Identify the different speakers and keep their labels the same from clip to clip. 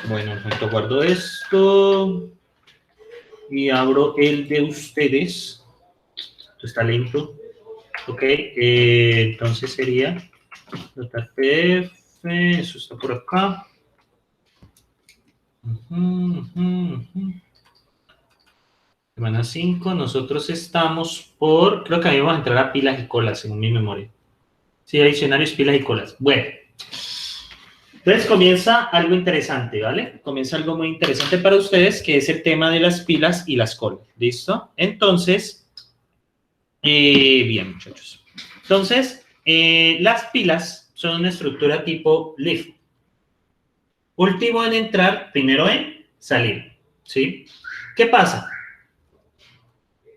Speaker 1: Bueno, un momento, guardo esto y abro el de ustedes. Esto está lento. Ok, entonces sería .pf, eso está por acá. Semana 5, nosotros estamos por, creo que ahí vamos a entrar a pilas y colas, según mi memoria. Sí, diccionarios, pilas y colas. Bueno, entonces comienza algo interesante, ¿vale? Comienza algo muy interesante para ustedes, que es el tema de las pilas y las colas. ¿Listo? Entonces, bien, muchachos. Entonces, las pilas son una estructura tipo LIFO. Último en entrar, primero en salir. ¿Sí? ¿Qué pasa?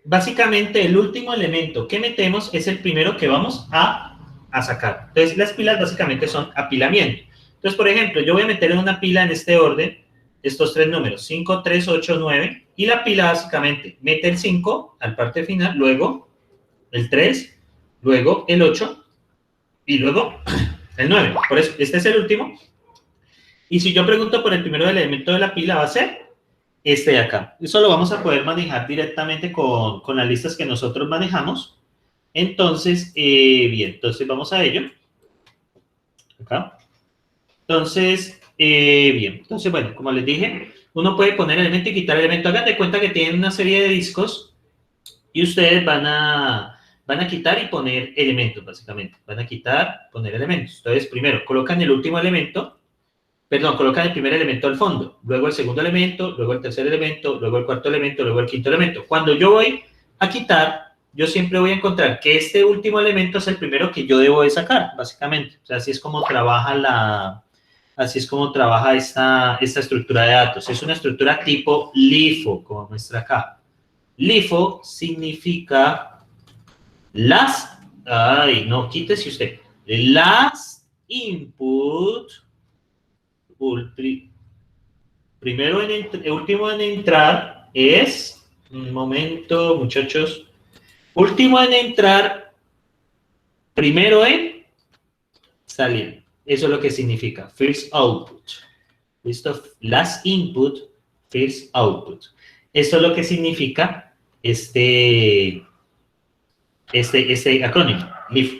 Speaker 1: Básicamente, el último elemento que metemos es el primero que vamos a sacar. Entonces, las pilas básicamente son apilamiento. Entonces, por ejemplo, yo voy a meter en una pila en este orden estos tres números, 5, 3, 8, 9, y la pila básicamente mete el 5 al parte final, luego el 3, luego el 8 y luego el 9. Por eso, este es el último. Y si yo pregunto por el primero elemento de la pila, va a ser este de acá. Eso lo vamos a poder manejar directamente con las listas que nosotros manejamos. Entonces, bien, entonces vamos a ello. Acá. Entonces, bien, entonces, bueno, como les dije, uno puede poner elemento y quitar elemento. Hagan de cuenta que tienen una serie de discos y ustedes van a quitar y poner elementos, básicamente. Van a quitar, poner elementos. Entonces, primero, colocan el último elemento, perdón, colocan el primer elemento al fondo, luego el segundo elemento, luego el tercer elemento, luego el cuarto elemento, luego el quinto elemento. Cuando yo voy a quitar, yo siempre voy a encontrar que este último elemento es el primero que yo debo de sacar, básicamente. O sea, así es como trabaja esta estructura de datos. Es una estructura tipo LIFO, como muestra acá. LIFO significa las, ay, no, quítese usted, las input, primero último en entrar es, un momento, muchachos, último en entrar, primero en salir. Eso es lo que significa first output. ¿Listo? Last input, first output. Eso es lo que significa este acrónimo, LIFO.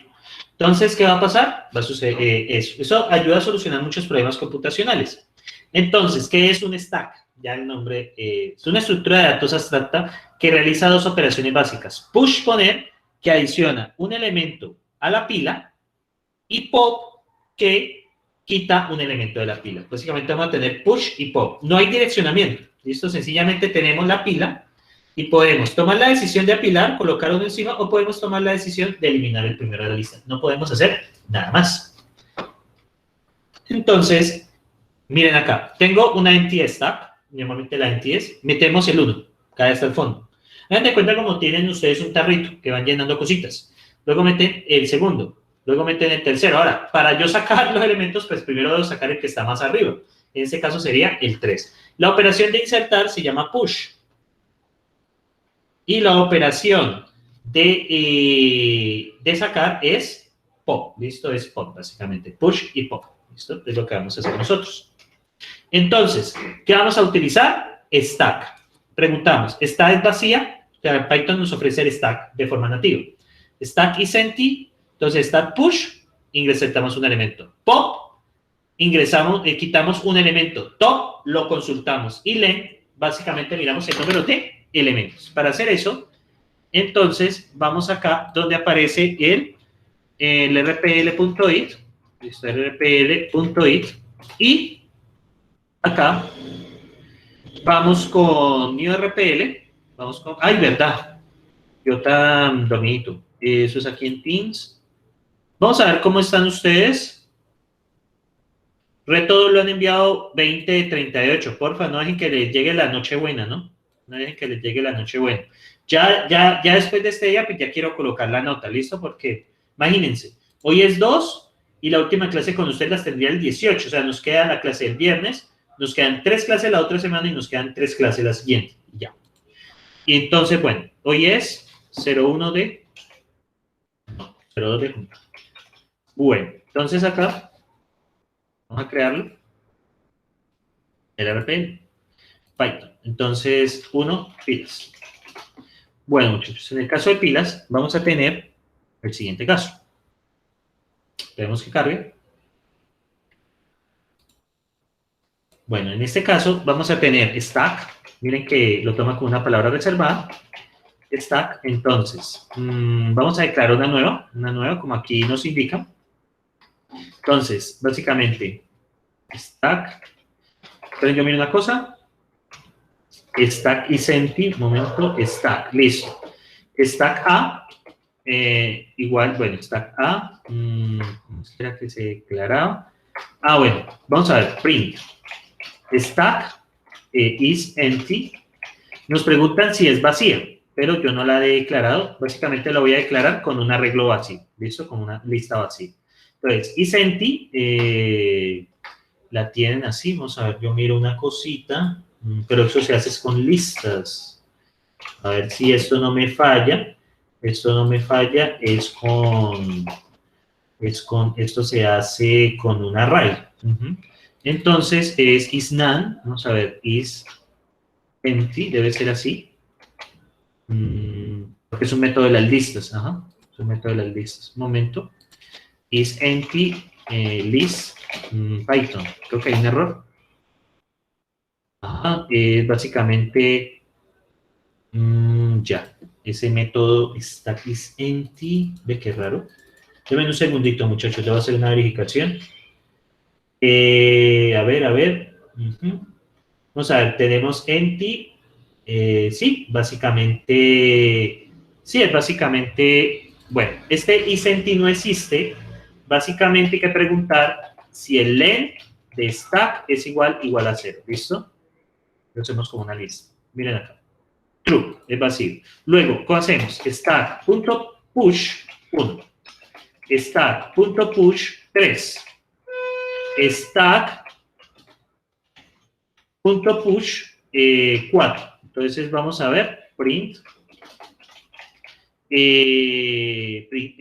Speaker 1: Entonces, ¿qué va a pasar? Va a suceder eso. Eso ayuda a solucionar muchos problemas computacionales. Entonces, ¿qué es un stack? Ya el nombre es una estructura de datos abstracta que realiza dos operaciones básicas. Push, poner, que adiciona un elemento a la pila, y pop, que quita un elemento de la pila. Básicamente vamos a tener push y pop. No hay direccionamiento. ¿Listo? Sencillamente tenemos la pila y podemos tomar la decisión de apilar, colocar uno encima, o podemos tomar la decisión de eliminar el primero de la lista. No podemos hacer nada más. Entonces, miren acá. Tengo una entity stack. Normalmente la entity es, metemos el 1, cada hasta el fondo. Hagan de cuenta como tienen ustedes un tarrito que van llenando cositas. Luego meten el segundo. Luego meten el tercero. Ahora, para yo sacar los elementos, pues primero debo sacar el que está más arriba. En este caso sería el 3. La operación de insertar se llama push. Y la operación de sacar es pop. ¿Listo? Es pop, básicamente. Push y pop. ¿Listo? Es lo que vamos a hacer nosotros. Entonces, ¿qué vamos a utilizar? Stack. Preguntamos, ¿stack es vacía? O sea, Python nos ofrece el stack de forma nativa. Stack is empty. Entonces, stack push, ingresamos un elemento. Pop, ingresamos, quitamos un elemento. Top, lo consultamos. Y len, básicamente miramos el número de elementos. Para hacer eso, entonces, vamos acá donde aparece el rpl.it, rpl.it, y acá vamos con New RPL, vamos con, ay, verdad, yo tan dormidito, eso es aquí en Teams. Vamos a ver cómo están ustedes. Reto lo han enviado 2038, porfa, no dejen que les llegue la noche buena, ¿no? No dejen que les llegue la noche buena. Ya después de este día, pues ya quiero colocar la nota, ¿listo? Porque, imagínense, hoy es 2 y la última clase con ustedes las tendría el 18, o sea, nos queda la clase del viernes, nos quedan 3 clases la otra semana y nos quedan 3 clases la siguiente, ya. Y entonces, bueno, hoy es 01 de, no, 02 de junio. Bueno, entonces acá, vamos a crearlo. el RPL, Python. Entonces, 1, pilas. Bueno, muchachos, en el caso de pilas, vamos a tener el siguiente caso. Tenemos que cargue. Bueno, en este caso vamos a tener stack. Miren que lo toma como una palabra reservada. Stack. Entonces, vamos a declarar una nueva, como aquí nos indica. Entonces, básicamente, stack. Entonces, yo miro una cosa. Stack isenti, momento, stack, listo. Stack A, igual, bueno, stack A, ¿cómo era que se declaraba? Ah, bueno, vamos a ver, print. Stack is empty. Nos preguntan si es vacía, pero yo no la he declarado. Básicamente la voy a declarar con un arreglo vacío, ¿listo? Con una lista vacía. Entonces, is empty, la tienen así. Vamos a ver, yo miro una cosita, pero eso se hace con listas. A ver si esto no me falla. Esto no me falla, esto se hace con un array. Entonces, es isNone, vamos a ver, is empty, debe ser así. Porque es un método de las listas, es un método de las listas. Un momento. Is empty list Python. Creo que hay un error. Básicamente, ya. Ese método stack is empty. Ve qué raro. Denme un segundito, muchachos. Le voy a hacer una verificación. A ver. Vamos a ver, tenemos empty. Sí, básicamente. Sí, es básicamente. Bueno, este isEmpty no existe. Básicamente hay que preguntar si el len de stack es igual a 0. ¿Listo? Lo hacemos como una lista. Miren acá. True, es vacío. Luego, ¿qué hacemos? Stack.push 1. Stack.push 3. Stack.push 4. Entonces vamos a ver, print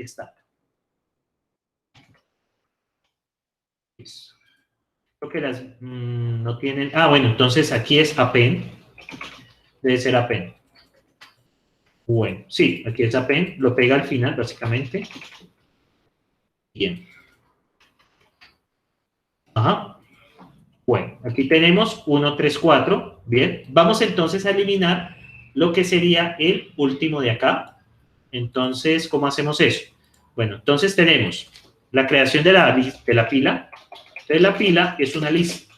Speaker 1: stack. Listo. Creo que las no tienen. Ah, bueno, entonces aquí es append. Debe ser append. Bueno, sí, aquí es append. Lo pega al final, básicamente. Bien. Bueno, aquí tenemos 1, 3, 4. Bien. Vamos entonces a eliminar lo que sería el último de acá. Entonces, ¿cómo hacemos eso? Bueno, entonces tenemos la creación de la pila. Entonces, la pila es una lista.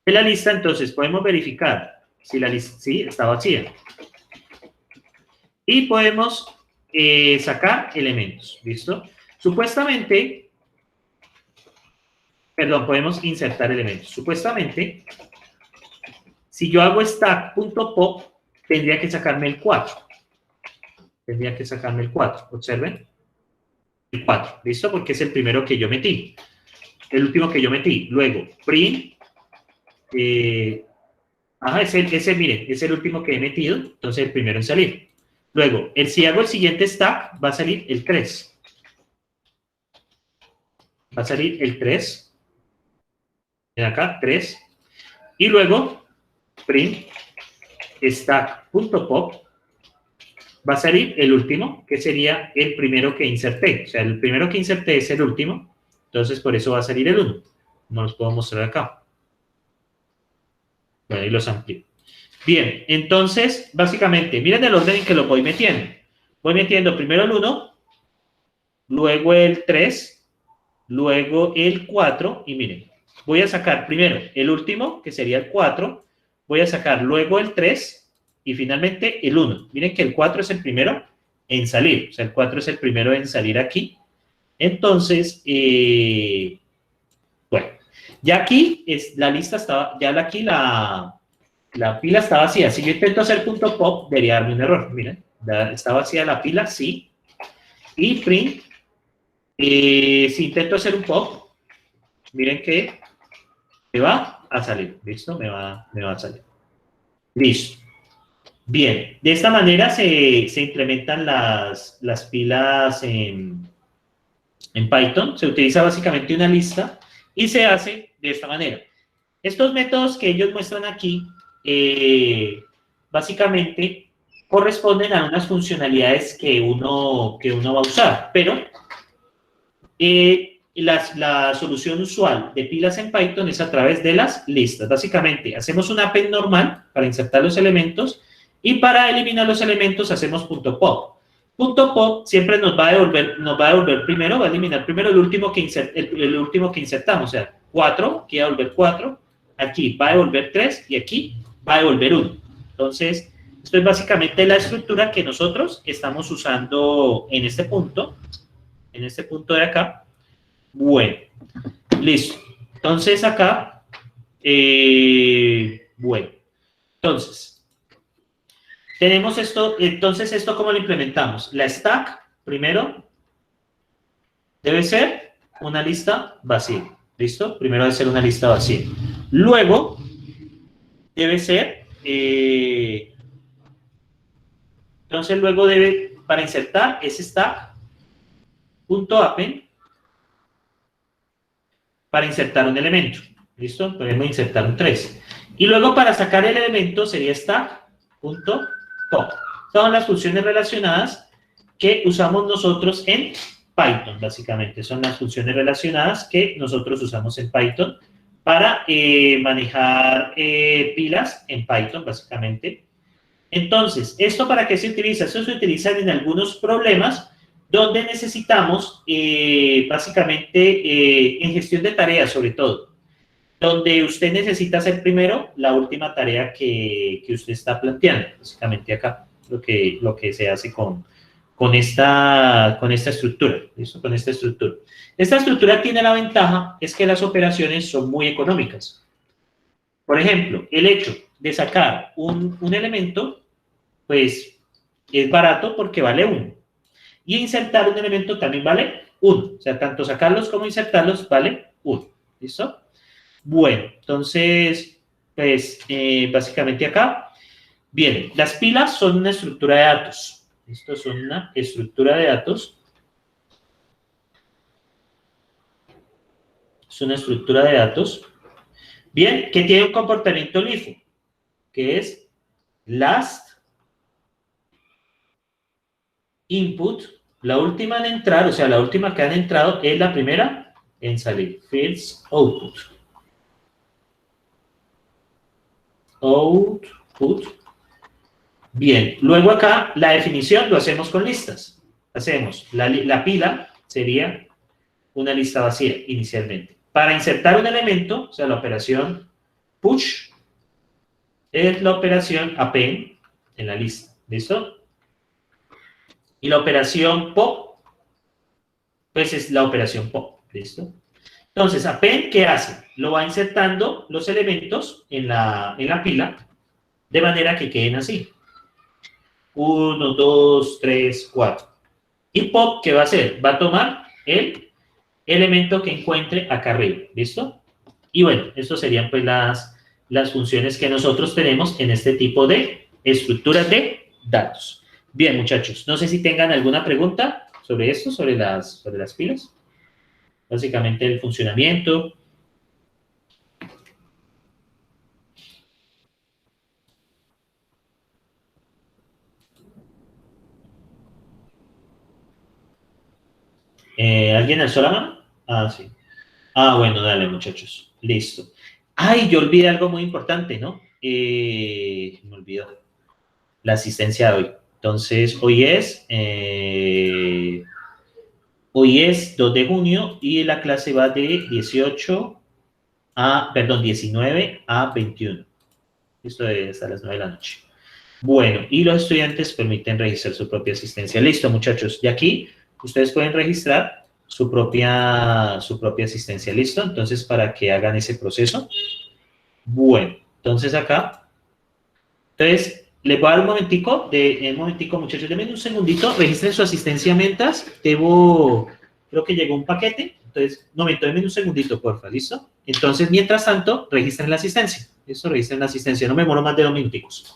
Speaker 1: En la lista, entonces, podemos verificar si la lista sí, está vacía. Y podemos sacar elementos, ¿listo? Supuestamente, perdón, podemos insertar elementos. Supuestamente, si yo hago stack.pop, tendría que sacarme el 4. Tendría que sacarme el 4, observen. El 4, ¿listo? Porque es el primero que yo metí. El último que yo metí. Luego, print. Ese, miren, es el último que he metido. Entonces, el primero en salir. Luego, si hago el siguiente stack, va a salir el 3. Va a salir el 3. En acá, 3. Y luego, print stack.pop. Va a salir el último, que sería el primero que inserté. O sea, el primero que inserté es el último. Entonces, por eso va a salir el 1. No los puedo mostrar acá. Bueno, ahí los amplío. Bien, entonces, básicamente, miren el orden en que lo voy metiendo. Voy metiendo primero el 1, luego el 3, luego el 4, y miren, voy a sacar primero el último, que sería el 4, voy a sacar luego el 3, y finalmente el 1. Miren que el 4 es el primero en salir, o sea, el 4 es el primero en salir aquí. Entonces, bueno, ya aquí la lista estaba, ya aquí la pila está vacía. Si yo intento hacer punto .pop, debería darme un error. Miren, está vacía la pila, sí. Y print, si intento hacer un pop, miren que me va a salir. ¿Listo? Me va a salir. Listo. Bien, de esta manera se implementan las pilas en Python. Se utiliza básicamente una lista y se hace de esta manera. Estos métodos que ellos muestran aquí, básicamente, corresponden a unas funcionalidades que uno va a usar, pero la solución usual de pilas en Python es a través de las listas. Básicamente, hacemos una append normal para insertar los elementos y para eliminar los elementos hacemos .pop. .pop siempre nos va a devolver primero, va a eliminar primero el último el último que insertamos, o sea, 4, aquí va a devolver 4, aquí va a devolver 3 y aquí va a devolver 1. Entonces, esto es básicamente la estructura que nosotros estamos usando en este punto de acá. Bueno, listo. Entonces acá, bueno, entonces, tenemos esto, entonces esto ¿cómo lo implementamos? La stack, primero, debe ser una lista vacía, ¿listo? Primero debe ser una lista vacía. Luego, debe ser, entonces luego debe, para insertar ese stack.append, para insertar un elemento. ¿Listo? Podemos insertar un 3. Y luego para sacar el elemento sería stack.pop. Son las funciones relacionadas que usamos nosotros en Python, básicamente. Son las funciones relacionadas que nosotros usamos en Python para manejar pilas en Python, básicamente. Entonces, ¿esto para qué se utiliza? Esto se utiliza en algunos problemas donde necesitamos, básicamente, en gestión de tareas sobre todo, donde usted necesita hacer primero la última tarea que usted está planteando, básicamente acá, lo que se hace con esta estructura, ¿listo? Con esta estructura. Esta estructura tiene la ventaja, es que las operaciones son muy económicas. Por ejemplo, el hecho de sacar un elemento, pues es barato porque vale 1. Y insertar un elemento también vale 1. O sea, tanto sacarlos como insertarlos vale 1. ¿Listo? Bueno, entonces, pues básicamente acá, bien, las pilas son una estructura de datos. ¿Listo? Son una estructura de datos. Es una estructura de datos. Bien, que tiene un comportamiento LIFO, que es last input, la última en entrar, o sea, la última que han entrado es la primera en salir. Fields output. Output. Bien, luego acá la definición lo hacemos con listas. Hacemos la pila, sería una lista vacía inicialmente. Para insertar un elemento, o sea, la operación push, es la operación append en la lista. ¿Listo? Y la operación pop, pues es la operación pop. ¿Listo? Entonces, append, ¿qué hace? Lo va insertando los elementos en la pila de manera que queden así. 1, 2, 3, 4. Y pop, ¿qué va a hacer? Va a tomar el elemento que encuentre acá arriba. ¿Listo? Y bueno, estas serían pues las funciones que nosotros tenemos en este tipo de estructuras de datos. Bien, muchachos, no sé si tengan alguna pregunta sobre esto, sobre las pilas. Básicamente el funcionamiento. ¿Alguien alzó la mano? Ah, sí. Ah, bueno, dale, muchachos. Listo. Ay, yo olvidé algo muy importante, ¿no? Me olvidó. La asistencia de hoy. Entonces, hoy es 2 de junio y la clase va de 19 a 21. Esto es hasta las 9 de la noche. Bueno, y los estudiantes permiten registrar su propia asistencia. Listo, muchachos. Y aquí ustedes pueden registrar su propia asistencia. ¿Listo? Entonces, para que hagan ese proceso. Bueno, entonces acá. Entonces, les voy a dar un momentico, muchachos. Denme un segundito. Registren su asistencia mientras. Creo que llegó un paquete. Entonces, un momento, denme un segundito, porfa. ¿Listo? Entonces, mientras tanto, registren la asistencia. ¿Listo? Registren la asistencia. No me demoro más de 2 minuticos.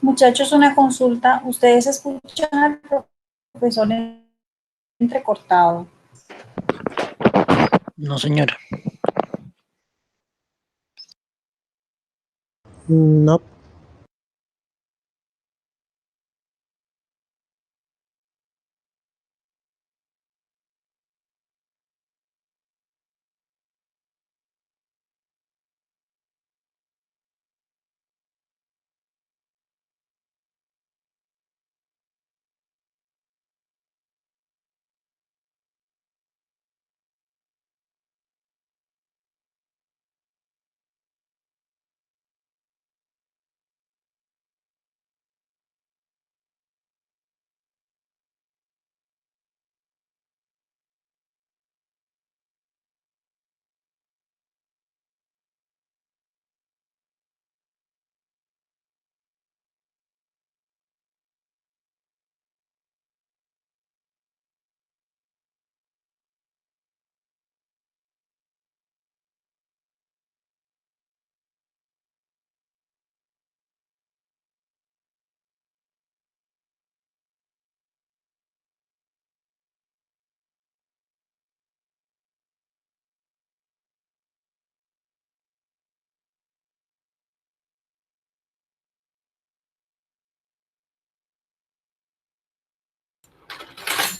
Speaker 2: Muchachos, una consulta. ¿Ustedes escuchan al profesor entrecortado?
Speaker 3: No, señora.
Speaker 4: No.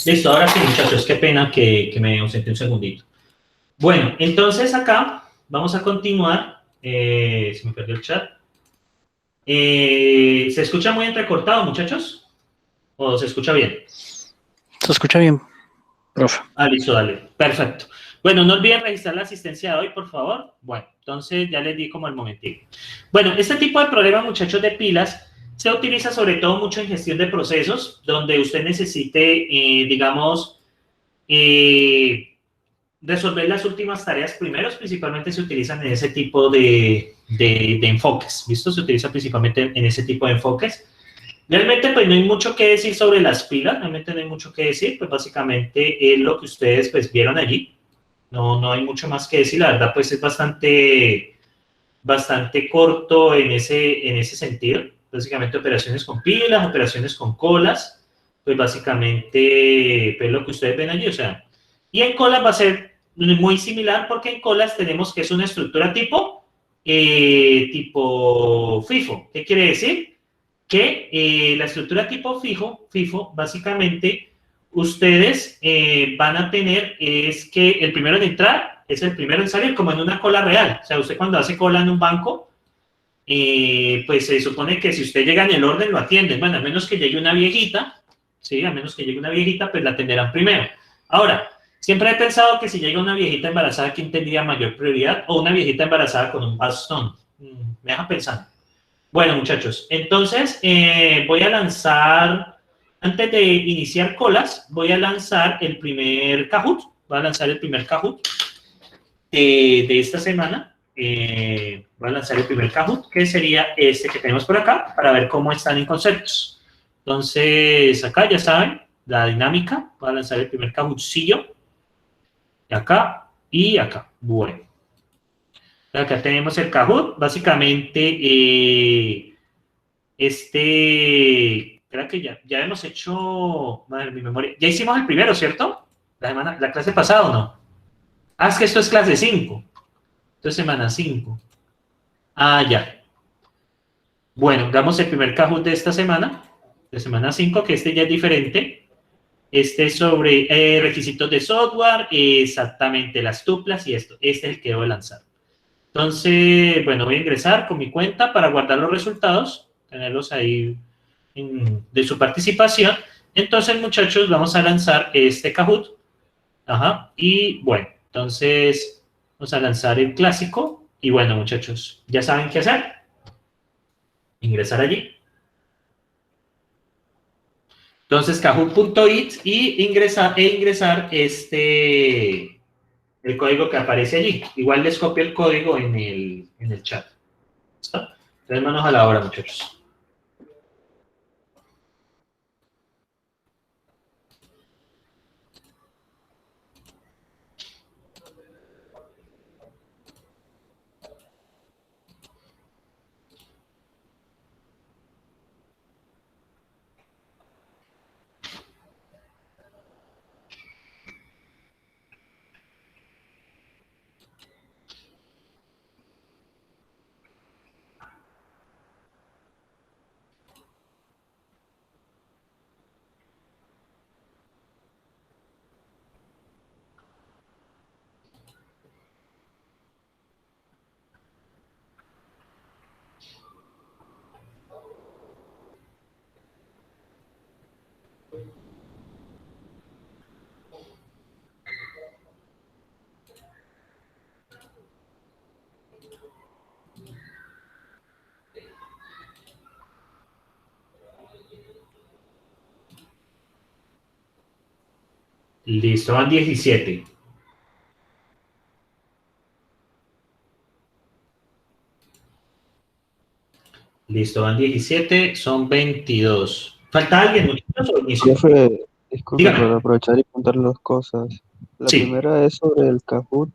Speaker 1: Listo, ahora sí, muchachos, qué pena que me ausenté un segundito. Bueno, entonces acá vamos a continuar. Se me perdió el chat. ¿Se escucha muy entrecortado, muchachos? ¿O se escucha bien?
Speaker 3: Se escucha bien, profe.
Speaker 1: Ah, listo, dale. Perfecto. Bueno, no olviden registrar la asistencia de hoy, por favor. Bueno, entonces ya les di como el momentito. Bueno, este tipo de problema, muchachos, de pilas, se utiliza sobre todo mucho en gestión de procesos, donde usted necesite, digamos, eh, resolver las últimas tareas primeros, principalmente se utilizan en ese tipo de enfoques. ¿Listo? Se utiliza principalmente en ese tipo de enfoques. Realmente, pues no hay mucho que decir sobre las pilas, realmente no hay mucho que decir, pues básicamente es lo que ustedes pues vieron allí. No hay mucho más que decir, la verdad pues es bastante corto en ese sentido. Básicamente operaciones con pilas, operaciones con colas, pues básicamente pues lo que ustedes ven allí, o sea, y en colas va a ser muy similar porque en colas tenemos que es una estructura tipo FIFO. ¿Qué quiere decir? Que la estructura tipo FIFO, básicamente, ustedes van a tener es que el primero en entrar es el primero en salir, como en una cola real. O sea, usted cuando hace cola en un banco, pues se supone que si usted llega en el orden, lo atienden. Bueno, a menos que llegue una viejita, ¿sí? A menos que llegue una viejita, pues la atenderán primero. Ahora, siempre he pensado que si llega una viejita embarazada, ¿quién tendría mayor prioridad? O una viejita embarazada con un bastón. Me deja pensando. Bueno, muchachos, entonces voy a lanzar, antes de iniciar colas, voy a lanzar el primer Kahoot. Voy a lanzar el primer Kahoot de esta semana. Voy a lanzar el primer Kahoot, que sería este que tenemos por acá, para ver cómo están en conceptos. Entonces, acá ya saben la dinámica. Voy a lanzar el primer Kahootcillo. Acá y acá. Bueno. Acá tenemos el Kahoot. Básicamente, creo que ya hemos hecho, madre mi memoria, ya hicimos el primero, ¿cierto? La clase pasada, ¿o no? Ah, es que esto es clase 5. Esto es semana 5. Ah, ya. Bueno, damos el primer Kahoot de esta semana, de semana 5, que este ya es diferente. Este es sobre requisitos de software, exactamente las tuplas y esto. Este es el que debo lanzar. Entonces, bueno, voy a ingresar con mi cuenta para guardar los resultados, tenerlos ahí de su participación. Entonces, muchachos, vamos a lanzar este Kahoot. Ajá. Y bueno, entonces vamos a lanzar el clásico. Y bueno, muchachos, ya saben qué hacer. Ingresar allí. Entonces, kahoot.it y ingresar el código que aparece allí. Igual les copio el código en el chat. ¿Está? Entonces, manos a la obra, muchachos. Listo, van 17. Listo, van 17, son 22. ¿Falta alguien, muchachos, o inicio?
Speaker 4: Profe, disculpe por
Speaker 1: Dígame.
Speaker 4: aprovechar y contar dos cosas. La
Speaker 1: Sí.
Speaker 4: primera es sobre el Kahoot.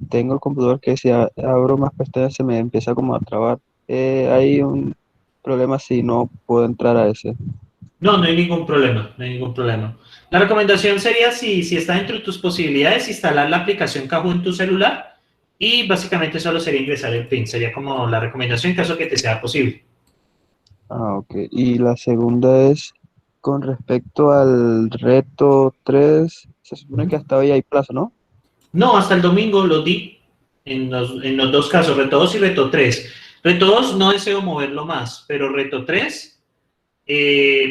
Speaker 4: Tengo el computador que si abro más pestañas se me empieza como a trabar. Hay un problema si no puedo entrar a ese.
Speaker 1: No, no hay ningún problema, no hay ningún problema. La recomendación sería, si está dentro de tus posibilidades, instalar la aplicación Kahoot en tu celular y básicamente solo sería ingresar el PIN. Sería como la recomendación en caso que te sea posible.
Speaker 4: Ah, ok. Y la segunda es con respecto al reto 3. Se supone que hasta hoy hay plazo, ¿no?
Speaker 1: No, hasta el domingo lo di en los dos casos, reto 2 y reto 3. Reto 2 no deseo moverlo más, pero reto 3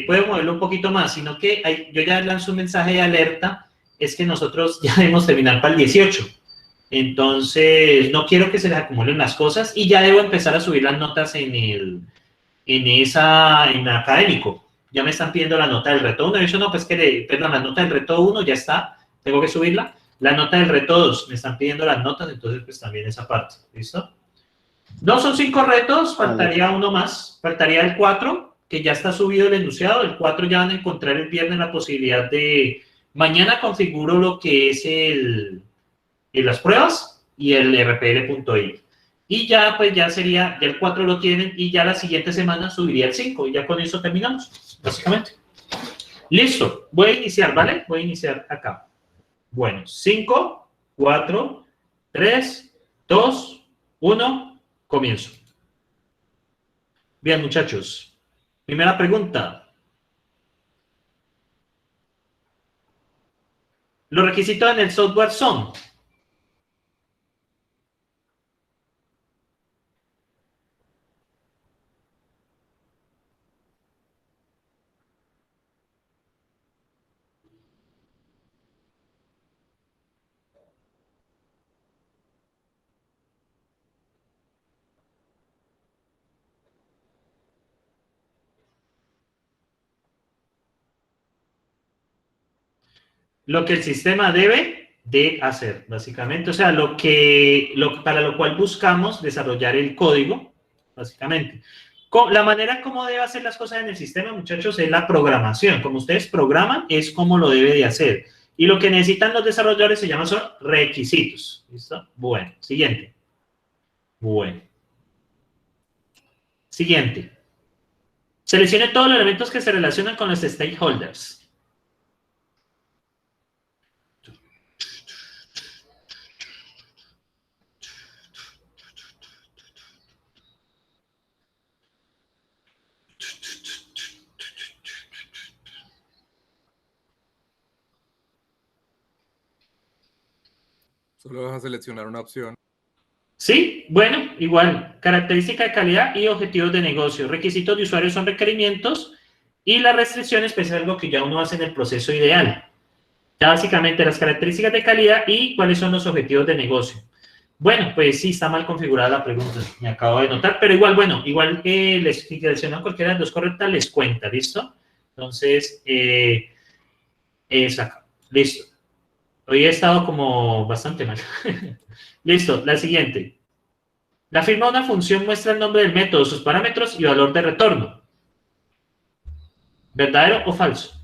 Speaker 1: puedo moverlo un poquito más, sino que yo ya lanzo un mensaje de alerta, es que nosotros ya debemos terminar para el 18. Entonces, no quiero que se les acumulen las cosas y ya debo empezar a subir las notas en académico. Ya me están pidiendo la nota del reto 1. Eso no, pues perdón, la nota del reto 1 ya está, tengo que subirla. La nota del reto 2, me están pidiendo las notas, entonces pues también esa parte, ¿listo? No son 5 retos, faltaría uno más, faltaría el 4, que ya está subido el enunciado. El 4 ya van a encontrar el viernes la posibilidad de, mañana configuro lo que es las pruebas y el rpl.i. Y ya, pues ya sería, ya el 4 lo tienen y ya la siguiente semana subiría el 5 y ya con eso terminamos, básicamente. Listo, voy a iniciar, ¿vale? Voy a iniciar acá. Bueno, 5, 4, 3, 2, 1, comienzo. Bien, muchachos. Primera pregunta. Los requisitos en el software son: lo que el sistema debe de hacer, básicamente. O sea, para lo cual buscamos desarrollar el código, básicamente. La manera como debe hacer las cosas en el sistema, muchachos, es la programación. Como ustedes programan, es como lo debe de hacer. Y lo que necesitan los desarrolladores se llaman son requisitos. ¿Listo? Bueno, siguiente. Bueno. Siguiente. Seleccione todos los elementos que se relacionan con los stakeholders.
Speaker 5: Solo vas a seleccionar una opción.
Speaker 1: Sí, bueno, igual, característica de calidad y objetivos de negocio. Requisitos de usuario son requerimientos y la restricción es algo que ya uno hace en el proceso ideal. Ya básicamente las características de calidad y cuáles son los objetivos de negocio. Bueno, pues sí, está mal configurada la pregunta, me acabo de notar, pero igual, bueno, igual que les seleccionan cualquiera de las dos correctas, les cuenta, ¿listo? Entonces, acá, listo. Hoy he estado como bastante mal. Listo, la siguiente. La firma de una función muestra el nombre del método, sus parámetros y valor de retorno. ¿Verdadero o falso?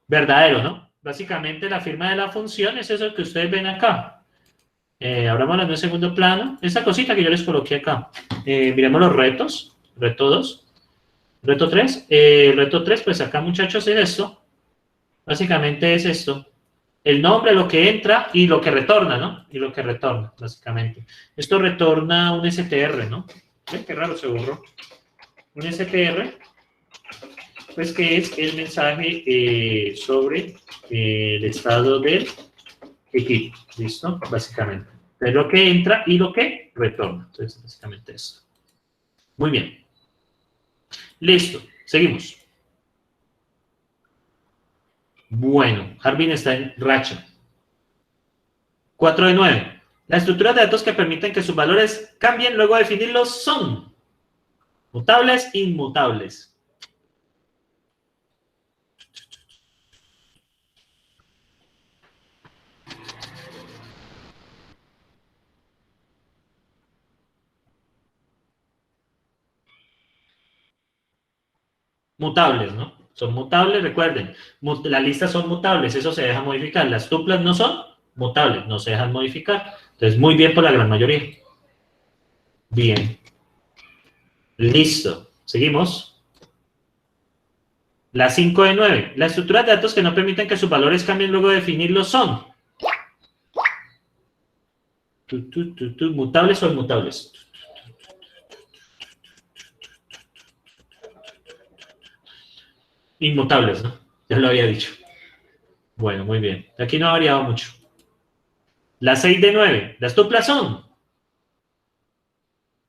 Speaker 1: Verdadero, ¿no? Básicamente la firma de la función es eso que ustedes ven acá. Abramos en un segundo plano. Esta cosita que yo les coloqué acá. Miremos los retos. Reto 2. Reto 3. Reto 3, pues acá, muchachos, es esto. Básicamente es esto. El nombre, lo que entra y lo que retorna, ¿no? Y lo que retorna, básicamente. Esto retorna un STR, ¿no? ¿Ven qué raro se borró? Un STR, pues que es el mensaje sobre el estado del equipo. ¿Listo? Básicamente. Es lo que entra y lo que retorna. Entonces, básicamente eso. Muy bien. Listo. Seguimos. Bueno, Harbin está en racha. 4 de 9. Las estructuras de datos que permiten que sus valores cambien luego de definirlos son mutables, inmutables. Mutables, ¿no? Son mutables, recuerden. Las listas son mutables, eso se deja modificar. Las tuplas no son mutables, no se dejan modificar. Entonces, muy bien por la gran mayoría. Bien. Listo. Seguimos. La 5 de 9. Las estructuras de datos que no permiten que sus valores cambien luego de definirlos son mutables o inmutables. Inmutables, ¿no? Ya lo había dicho. Bueno, muy bien. Aquí no ha variado mucho. La 6 de 9. Las tuplas son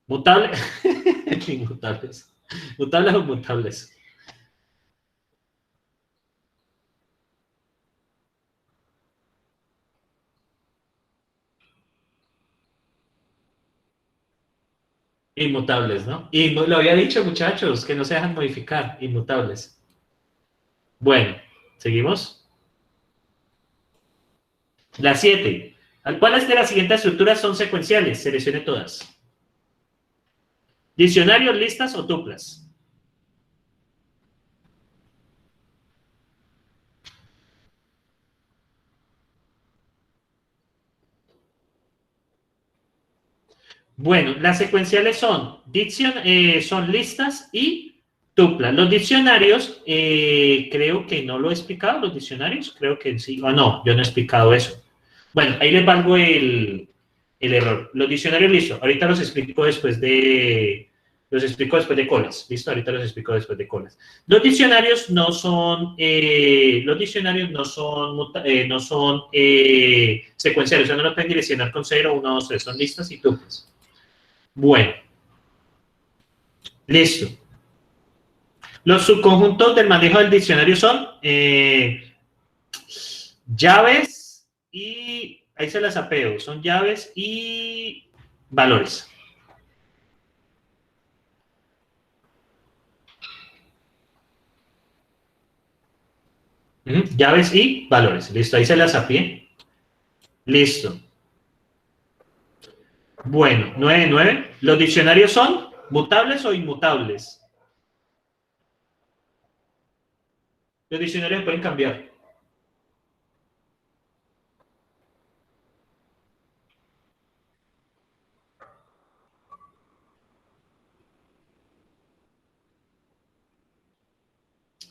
Speaker 1: mutables. Inmutables. Mutables o inmutables. Inmutables, ¿no? Y lo había dicho, muchachos, que no se dejan modificar. Inmutables. Bueno, ¿seguimos? La 7. ¿Cuáles de las siguientes estructuras son secuenciales? Seleccione todas. Diccionarios, listas o tuplas. Bueno, las secuenciales son listas y tuplas. Los diccionarios, creo que no lo he explicado, los diccionarios, creo que sí. No, yo no he explicado eso. Bueno, ahí les valgo el error. Los diccionarios, listo. Ahorita los explico después de colas. Listo, ahorita los explico después de colas. Los diccionarios no son secuenciales. O sea, no lo pueden direccionar con 0, 1, 2, 3. Son listas y tuplas. Bueno. Listo. Los subconjuntos del manejo del diccionario son llaves y... Ahí se las apego. Son llaves y valores. Llaves y valores. Listo, ahí se las apié. Listo. Bueno, 9 de 9. ¿Los diccionarios son mutables o inmutables? Los diccionarios pueden cambiar.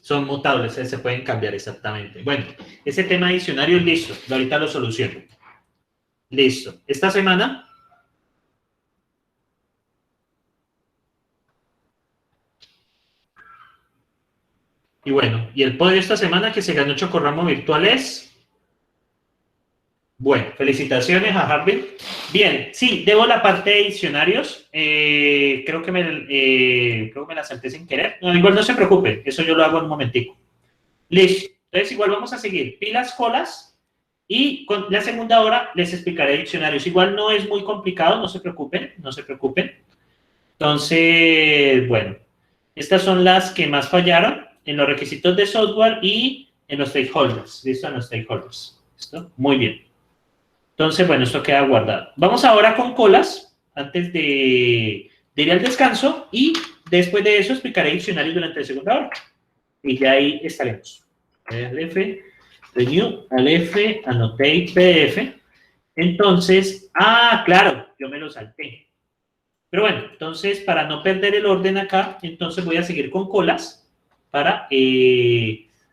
Speaker 1: Son mutables, se pueden cambiar exactamente. Bueno, ese tema de diccionario es listo. Ahorita lo soluciono. Listo. Esta semana... Y bueno, y el podio esta semana que se ganó Chocorramo Virtual es... Bueno, felicitaciones a Harbin. Bien, sí, debo la parte de diccionarios. Creo que me la salté sin querer. No, igual no se preocupen, eso yo lo hago en un momentico. Listo. Entonces, igual vamos a seguir pilas, colas. Y con la segunda hora les explicaré diccionarios. Igual no es muy complicado, no se preocupen, no se preocupen. Entonces, bueno, estas son las que más fallaron en los requisitos de software y en los stakeholders. ¿Listo? En los stakeholders. ¿Listo? Muy bien. Entonces, bueno, esto queda guardado. Vamos ahora con colas, antes de ir al descanso, y después de eso explicaré diccionarios durante la segunda hora. Y ya ahí estaremos. Al renew, al annotate PDF. Entonces, claro, yo me lo salté. Pero bueno, entonces, para no perder el orden acá, entonces voy a seguir con colas para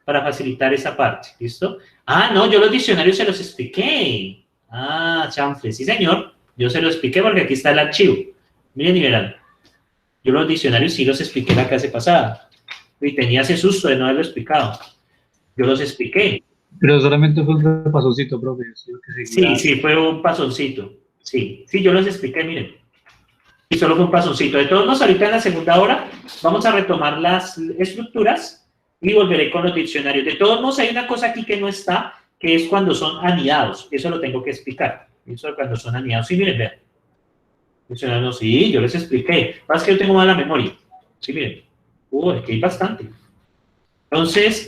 Speaker 1: facilitar esa parte. ¿Listo? No, yo los diccionarios se los expliqué. Chanfle, sí señor, yo se lo expliqué porque aquí está el archivo. Miren y verán. Yo los diccionarios sí los expliqué la clase pasada. Y tenía ese susto de no haberlo explicado. Yo los expliqué.
Speaker 5: Pero solamente fue un pasoncito, profe.
Speaker 1: Sí, fue un pasoncito. Sí, yo los expliqué, miren. Y solo fue un pasoncito. De todos modos, ahorita en la segunda hora vamos a retomar las estructuras y volveré con los diccionarios. De todos modos, hay una cosa aquí que no está, que es cuando son anidados. Eso lo tengo que explicar. Eso cuando son anidados. Sí, miren, vean. Diccionarios, sí, yo les expliqué. Más que yo tengo mala memoria. Sí, miren. Aquí hay bastante. Entonces,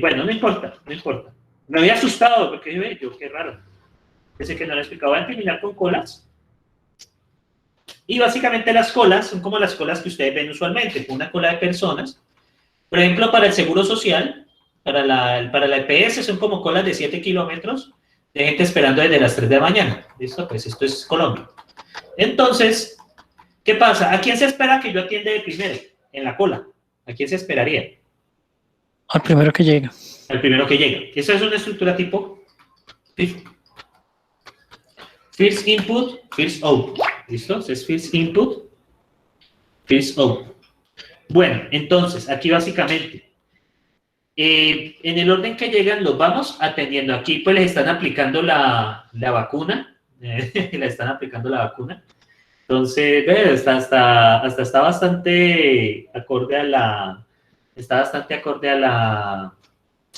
Speaker 1: bueno, no importa, no importa. Me había asustado porque yo, qué raro. Ese que no le he explicado. Voy a terminar con colas. Y básicamente las colas son como las colas que ustedes ven usualmente, con una cola de personas. Por ejemplo, para el Seguro Social, para la EPS son como colas de 7 kilómetros de gente esperando desde las 3 de la mañana. ¿Listo? Pues esto es Colombia. Entonces, ¿qué pasa? ¿A quién se espera que yo atienda de primero? En la cola. ¿A quién se esperaría?
Speaker 3: Al primero que llega.
Speaker 1: Al primero que llega. Esa es una estructura tipo first input, first out. ¿Listo? Es first input, first out. Bueno, entonces, aquí básicamente, en el orden que llegan, los vamos atendiendo. Aquí pues les están aplicando la vacuna. Le están aplicando la vacuna. Entonces, hasta está bastante acorde a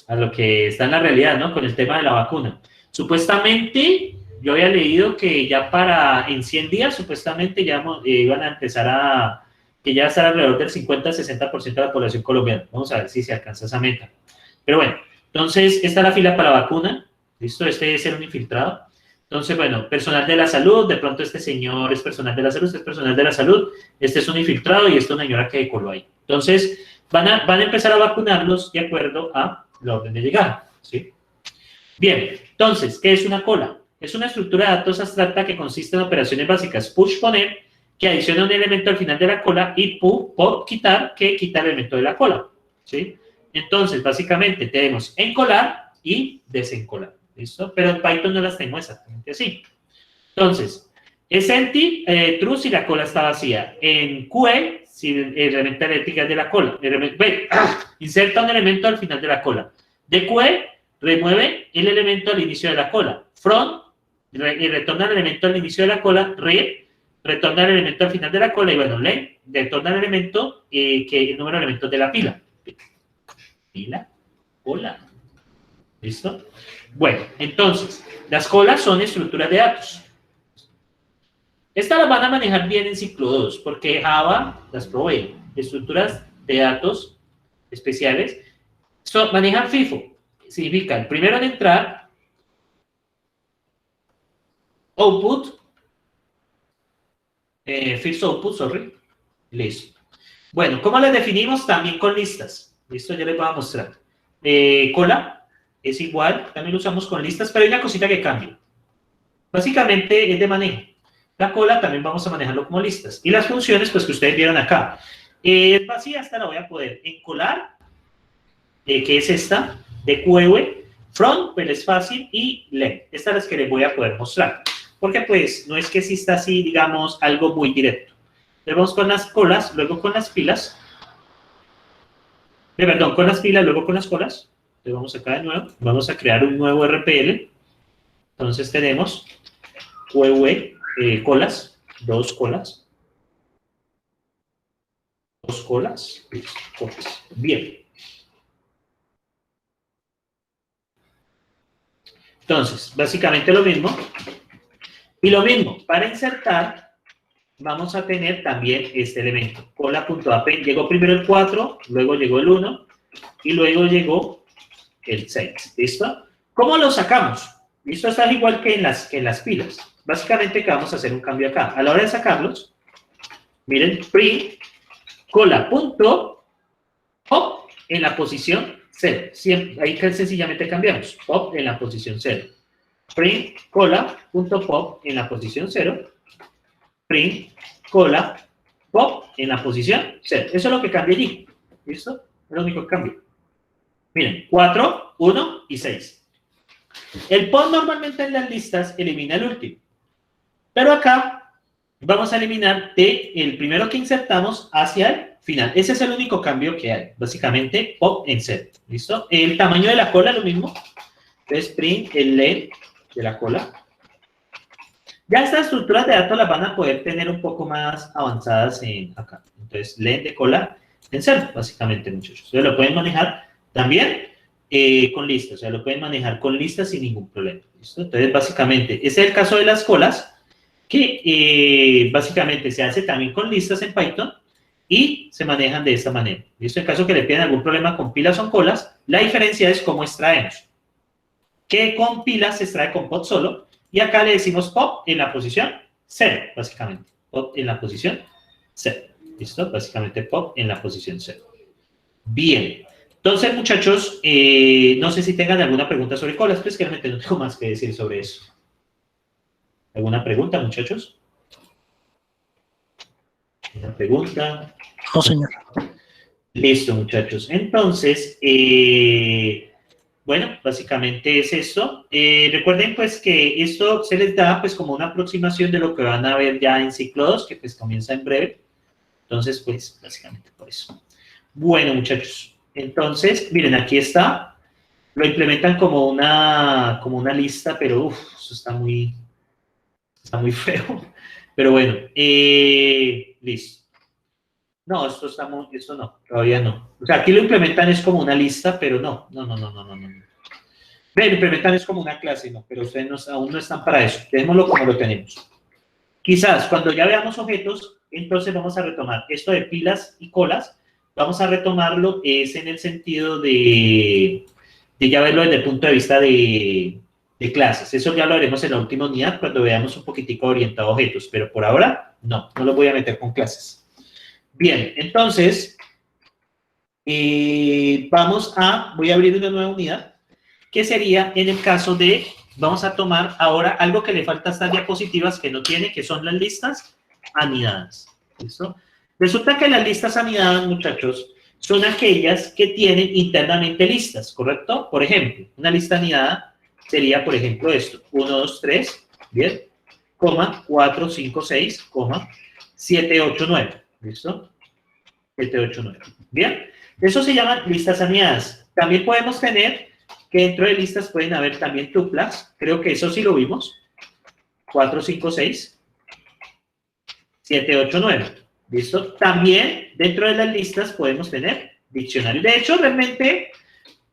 Speaker 1: lo que está en la realidad, ¿no? Con el tema de la vacuna. Supuestamente, yo había leído que ya en 100 días, supuestamente ya iban a empezar que ya estará alrededor del 50-60% de la población colombiana. Vamos a ver si se alcanza esa meta. Pero bueno, entonces, esta es la fila para la vacuna. ¿Listo? Este es un infiltrado. Entonces, bueno, personal de la salud, de pronto este señor es personal de la salud, este es personal de la salud, este es un infiltrado y esta es una señora que decoló ahí. Entonces, van a empezar a vacunarlos de acuerdo a la orden de llegada, ¿sí? Bien, entonces, ¿qué es una cola? Es una estructura de datos abstracta que consiste en operaciones básicas push poner, que adiciona un elemento al final de la cola, y pop quitar, que quita el elemento de la cola, ¿sí? Entonces, básicamente tenemos encolar y desencolar. ¿Listo? Pero en Python no las tengo exactamente así. Entonces, es empty, true si la cola está vacía. En QE, si el elemento eléctrico es de la cola. Inserta un elemento al final de la cola. De QE, remueve el elemento al inicio de la cola. From, y retorna el elemento al inicio de la cola. Retorna el elemento al final de la cola. Y bueno, retorna el elemento, el número de elementos de la pila. Pila, cola. ¿Listo? Bueno, entonces, las colas son estructuras de datos. Estas las van a manejar bien en ciclo 2, porque Java las provee. Estructuras de datos especiales manejan FIFO. Significa, el primero en entrar, output, first output, sorry. Listo. Bueno, ¿cómo las definimos? También con listas. Listo, ya les voy a mostrar. Cola es igual, también lo usamos con listas, pero hay una cosita que cambia. Básicamente es de manejo. La cola también vamos a manejarlo como listas. Y las funciones, pues que ustedes vieron acá. Es vacía, esta la voy a poder encolar, que es esta, de QEW, from, pues es fácil, y len. Estas las que les voy a poder mostrar. Porque pues no es que exista así, digamos, algo muy directo. Entonces vamos con las colas, luego con las pilas. Perdón, con las pilas, luego con las colas. Entonces vamos acá de nuevo, vamos a crear un nuevo RPL. Entonces tenemos colas, dos colas. Bien. Entonces, básicamente lo mismo. Y lo mismo, para insertar, vamos a tener también este elemento. Cola.append, llegó primero el 4, luego llegó el 1, y luego llegó el 6, ¿listo? ¿Cómo lo sacamos? ¿Listo? Está igual que en las pilas. Básicamente que vamos a hacer un cambio acá. A la hora de sacarlos, miren, print cola.pop en la posición 0. Siempre, ahí sencillamente cambiamos. Pop en la posición 0. Print cola.pop en la posición 0. Print cola.pop en la posición 0. Eso es lo que cambia allí. ¿Listo? Es lo único que cambia. Miren, 4, 1 y 6. El pop normalmente en las listas elimina el último. Pero acá vamos a eliminar el primero que insertamos hacia el final. Ese es el único cambio que hay. Básicamente, pop insert. ¿Listo? El tamaño de la cola es lo mismo. Entonces, print el len de la cola. Ya estas estructuras de datos las van a poder tener un poco más avanzadas acá. Entonces, len de cola. en cero, básicamente, muchachos. Entonces lo pueden manejar también con listas, o sea, lo pueden manejar con listas sin ningún problema. ¿Listo? Entonces, básicamente, ese es el caso de las colas, que básicamente se hace también con listas en Python y se manejan de esta manera. ¿Listo? En caso que le pidan algún problema con pilas o con colas, la diferencia es cómo extraemos. Que con pilas se extrae con pop solo, y acá le decimos pop en la posición 0, básicamente. Pop en la posición 0. ¿Listo? Básicamente pop en la posición 0. Bien. Entonces, muchachos, no sé si tengan alguna pregunta sobre colas, pues claramente no tengo más que decir sobre eso. ¿Alguna pregunta, muchachos? ¿Una pregunta?
Speaker 3: No, señor.
Speaker 1: Listo, muchachos. Entonces, bueno, básicamente es esto. Recuerden, pues, que esto se les da, pues, como una aproximación de lo que van a ver ya en ciclo 2, que, pues, comienza en breve. Entonces, pues, básicamente por eso. Bueno, muchachos. Entonces, miren, aquí está. Lo implementan como una lista, pero, eso está muy feo. Pero bueno, listo. No, esto no, todavía no. O sea, aquí lo implementan es como una lista, pero no. Ven, lo implementan es como una clase, no, pero ustedes aún no están para eso. Dejémoslo como lo tenemos. Quizás cuando ya veamos objetos, entonces vamos a retomar esto de pilas y colas, vamos a retomarlo es en el sentido de ya verlo desde el punto de vista de clases. Eso ya lo haremos en la última unidad cuando veamos un poquitico orientado a objetos, pero por ahora no lo voy a meter con clases. Bien, entonces, voy a abrir una nueva unidad, que sería en el caso de, vamos a tomar ahora algo que le falta a estas diapositivas que no tiene, que son las listas anidadas. ¿Listo? Resulta que las listas anidadas, muchachos, son aquellas que tienen internamente listas, ¿correcto? Por ejemplo, una lista anidada sería, por ejemplo, esto, 1, 2, 3, bien, coma, 4, 5, 6, coma, 7, 8, 9, ¿listo? 7, 8, 9, bien. Eso se llaman listas anidadas. También podemos tener que dentro de listas pueden haber también tuplas, creo que eso sí lo vimos, 4, 5, 6, 7, 8, 9, ¿listo? También dentro de las listas podemos tener diccionarios. De hecho, realmente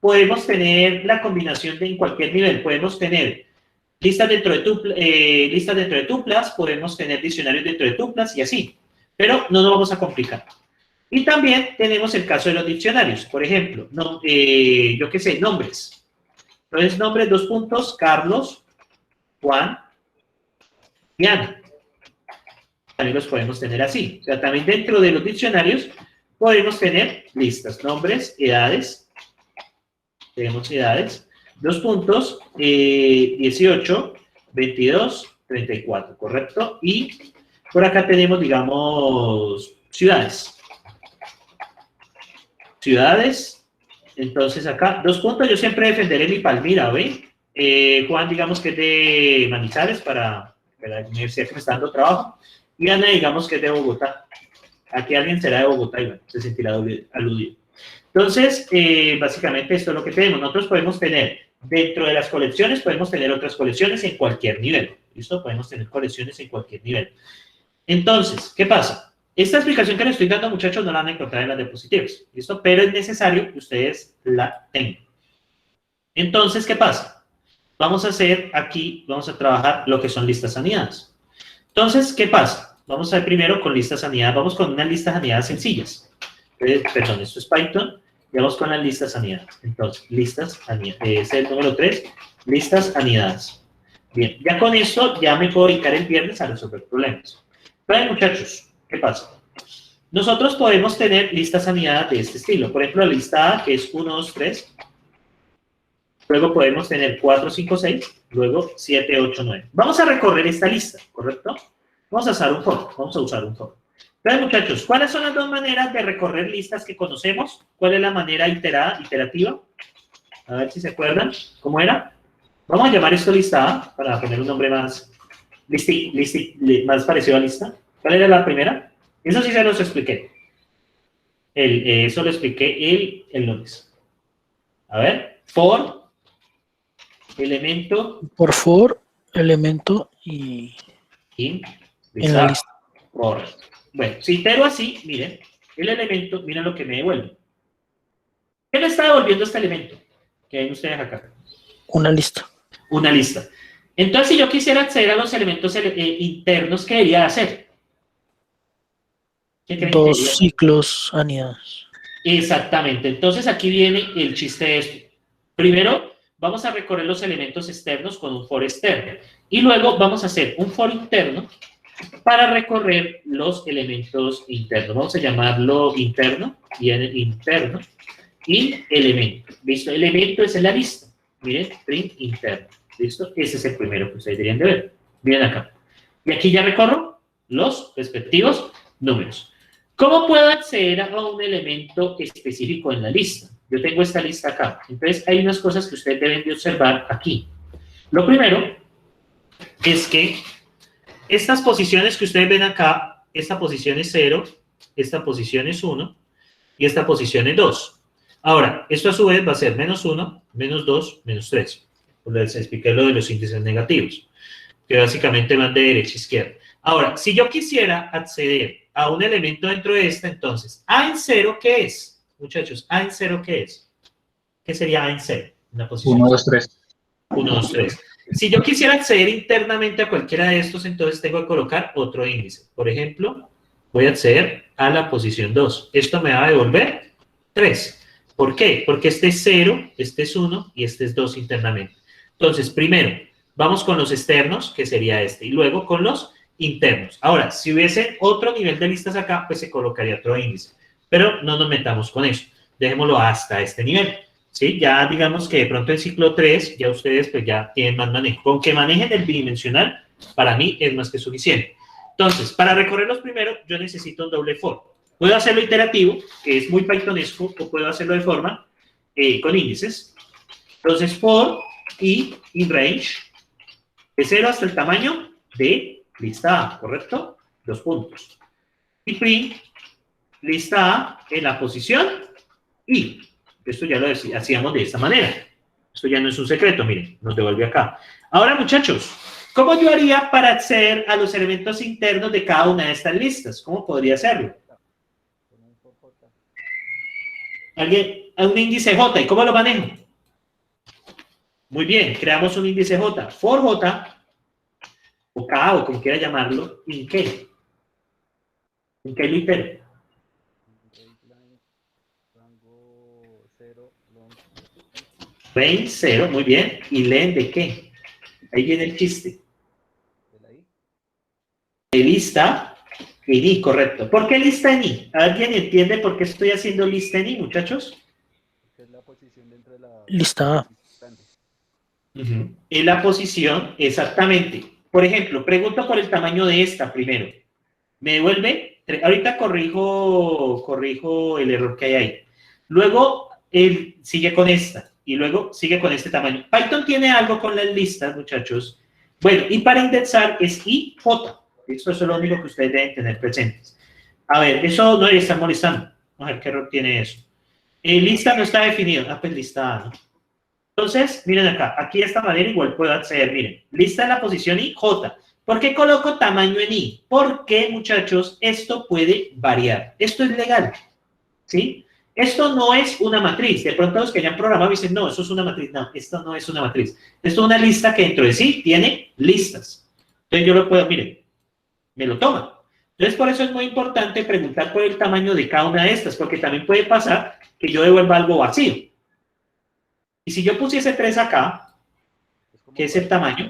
Speaker 1: podemos tener la combinación en cualquier nivel. Podemos tener listas dentro de tuplas, podemos tener diccionarios dentro de tuplas y así. Pero no nos vamos a complicar. Y también tenemos el caso de los diccionarios. Por ejemplo, yo qué sé, nombres. Entonces, nombres, 2 puntos, Carlos, Juan y Ana. También los podemos tener así. O sea, también dentro de los diccionarios podemos tener listas, nombres, edades. Tenemos edades. 2 puntos, 18, 22, 34, ¿correcto? Y por acá tenemos, digamos, ciudades. Ciudades. Entonces acá, 2 puntos, yo siempre defenderé mi Palmira, ¿ve? Juan, digamos que es de Manizales para la universidad que me está dando trabajo. Y Ana, digamos que es de Bogotá. Aquí alguien será de Bogotá y bueno, se sentirá aludido. Entonces, básicamente esto es lo que tenemos. Nosotros podemos tener, dentro de las colecciones, podemos tener otras colecciones en cualquier nivel. ¿Listo? Podemos tener colecciones en cualquier nivel. Entonces, ¿qué pasa? Esta explicación que les estoy dando, muchachos, no la van a encontrar en las diapositivas. ¿Listo? Pero es necesario que ustedes la tengan. Entonces, ¿qué pasa? Vamos a hacer aquí, vamos a trabajar lo que son listas anidadas. Entonces, ¿qué pasa? Vamos a ver primero con listas anidadas. Vamos con unas listas anidadas sencillas. Perdón, esto es Python. Y vamos con las listas anidadas. Entonces, listas anidadas. Ese es el número 3. Listas anidadas. Bien, ya con esto ya me puedo dedicar el viernes a resolver problemas. Pero, muchachos, ¿qué pasa? Nosotros podemos tener listas anidadas de este estilo. Por ejemplo, la lista A, que es 1, 2, 3. Luego podemos tener 4, 5, 6. Luego 7, 8, 9. Vamos a recorrer esta lista, ¿correcto? Vamos a usar un for. Entonces, muchachos, ¿cuáles son las dos maneras de recorrer listas que conocemos? ¿Cuál es la manera iterativa? A ver si se acuerdan. ¿Cómo era? Vamos a llamar esto lista A para poner un nombre más, más parecido a lista. ¿Cuál era la primera? Eso sí se los expliqué. Eso lo expliqué el lunes. A ver, for, elemento.
Speaker 3: Por for, elemento y
Speaker 1: En
Speaker 3: en la lista.
Speaker 1: Correcto. Bueno, si itero así, miren, el elemento, mira lo que me devuelve. ¿Qué le está devolviendo este elemento? Que ven ustedes acá.
Speaker 3: Una lista.
Speaker 1: Una lista. Entonces, si yo quisiera acceder a los elementos internos, ¿qué debería hacer? ¿Qué creen que
Speaker 3: Dos
Speaker 1: debería?
Speaker 3: ciclos anidados.
Speaker 1: Exactamente. Entonces, aquí viene el chiste de esto. Primero, vamos a recorrer los elementos externos con un for externo. Y luego vamos a hacer un for interno para recorrer los elementos internos. Vamos a llamarlo interno, y interno, y elemento. ¿Listo? Elemento es en la lista. Miren, print interno. ¿Listo? Ese es el primero que ustedes deberían de ver. Miren acá. Y aquí ya recorro los respectivos números. ¿Cómo puedo acceder a un elemento específico en la lista? Yo tengo esta lista acá. Entonces, hay unas cosas que ustedes deben de observar aquí. Lo primero es que estas posiciones que ustedes ven acá, esta posición es 0, esta posición es 1 y esta posición es 2. Ahora, esto a su vez va a ser menos 1, menos 2, menos 3. Les expliqué lo de los índices negativos, que básicamente van de derecha a izquierda. Ahora, si yo quisiera acceder a un elemento dentro de esta, entonces, A en 0, ¿qué es? Muchachos, A en 0, ¿qué es? ¿Qué sería A en 0? Una posición
Speaker 5: 1, 2, 3.
Speaker 1: 1, 2, 3. Si yo quisiera acceder internamente a cualquiera de estos, entonces tengo que colocar otro índice. Por ejemplo, voy a acceder a la posición 2. Esto me va a devolver 3. ¿Por qué? Porque este es 0, este es 1 y este es 2 internamente. Entonces, primero, vamos con los externos, que sería este, y luego con los internos. Ahora, si hubiese otro nivel de listas acá, pues se colocaría otro índice. Pero no nos metamos con eso. Dejémoslo hasta este nivel. ¿Sí? Ya digamos que de pronto en ciclo 3, ya ustedes pues ya tienen más manejo. Con que manejen el bidimensional, para mí es más que suficiente. Entonces, para recorrerlos primero, yo necesito un doble for. Puedo hacerlo iterativo, que es muy pythonesco, o puedo hacerlo de forma con índices. Entonces, for y in range de 0 hasta el tamaño de lista A, ¿correcto? 2 puntos. Y print lista A en la posición y esto ya lo hacíamos de esta manera. Esto ya no es un secreto, miren, nos devuelve acá. Ahora, muchachos, ¿cómo yo haría para acceder a los elementos internos de cada una de estas listas? ¿Cómo podría hacerlo? ¿Alguien? Un índice J, ¿y cómo lo manejo? Muy bien, creamos un índice J. For J, o K, o como quiera llamarlo, ¿en qué? ¿En qué litero? Range 0, muy bien. ¿Y len de qué? Ahí viene el chiste. De lista en I, correcto. ¿Por qué lista en I? ¿Alguien entiende por qué estoy haciendo lista en I, muchachos?
Speaker 3: Lista A.
Speaker 1: En la posición, exactamente. Por ejemplo, pregunto por el tamaño de esta primero. Me devuelve, ahorita corrijo el error que hay ahí. Luego, él sigue con esta. Y luego sigue con este tamaño. Python tiene algo con las listas, muchachos. Bueno, y para indexar es IJ. Eso es lo único que ustedes deben tener presentes. A ver, eso no debería estar molestando. Vamos a ver qué error tiene eso. Lista no está definido. Ah, pues lista A, ¿no? Entonces, miren acá. Aquí de esta manera igual puedo acceder. Miren, lista en la posición IJ. ¿Por qué coloco tamaño en I? Porque, muchachos, esto puede variar. Esto es legal. ¿Sí? Esto no es una matriz. De pronto los que hayan programado dicen, no, eso es una matriz. No, esto no es una matriz. Esto es una lista que dentro de sí tiene listas. Entonces yo lo puedo, miren, me lo toma. Entonces por eso es muy importante preguntar por el tamaño de cada una de estas, porque también puede pasar que yo devuelva algo vacío. Y si yo pusiese 3 acá, que es el tamaño,